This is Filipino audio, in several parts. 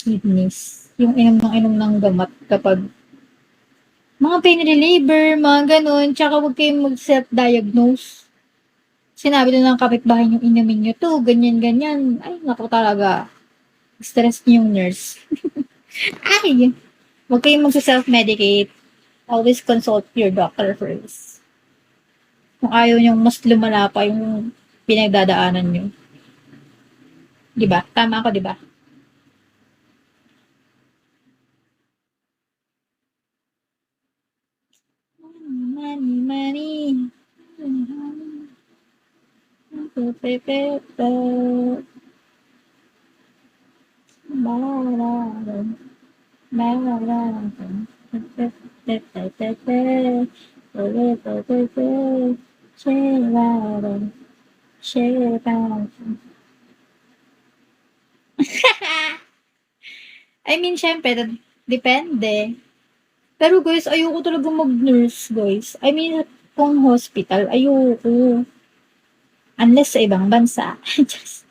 kidneys. Yung inom ng gamot kapag mga pain reliever, mga gano'n. Tsaka huwag kayong mag-self-diagnose. Sinabi na ng kapitbahay niyo, inumin niyo 'to, ganyan, ganyan. Ay naku talaga, stress niyo yung nurse. Ay, huwag kayong magse-self-medicate. Always consult your doctor first. Kung ayaw niyong mas lumala pa yung pinagdadaanan niyo. 'Di ba? Tama ako, 'di ba? Money, money. I mean, syempre, depende. Pero guys, ayoko talaga mag-nurse, guys. I mean, kung hospital, ayoko. Unless sa ibang bansa. Just,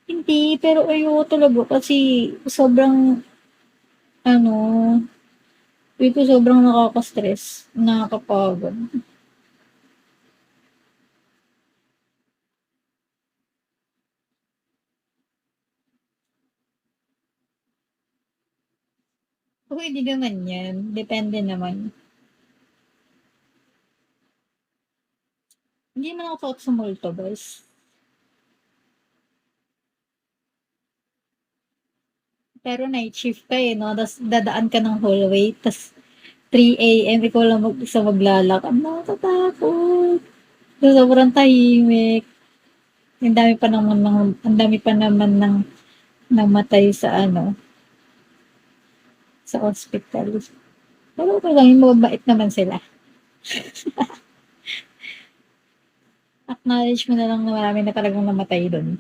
hindi, pero ayoko talaga kasi sobrang, ano, ito sobrang nakaka-stress, nakakapagod. Oo, hindi naman yan. Depende naman. Hindi naman ako takot sa multo, guys. Pero night shift ka eh, no? Tapos dadaan ka ng hallway, tapos 3 a.m. ikaw lang mag-isa maglalakad. Nakakatakot. So, sobrang tahimik. Ang dami pa naman ng namatay sa ano, sa hospital. Pero okay lang, yung mababait naman sila. Acknowledge mo na lang na marami na talagang namatay doon.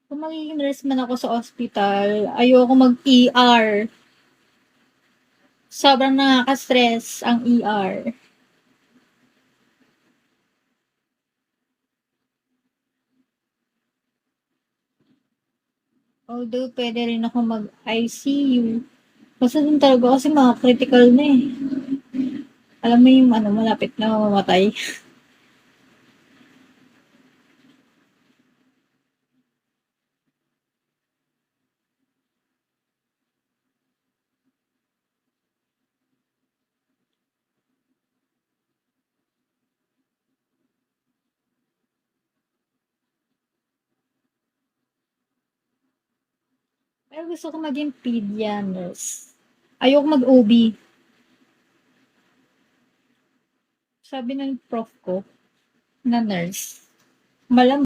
Kung magiging nurse man ako sa hospital, ayoko mag-ER. Sobrang nakaka-stress ang ER. Although pwede rin ako mag-ICU. Basta dun talaga kasi mga critical na eh. Alam mo yung ano, malapit na mamamatay. Pero gusto ko maging pedia nurse. Ayoko mag-OB. Sabi ng prof ko na nurse, malam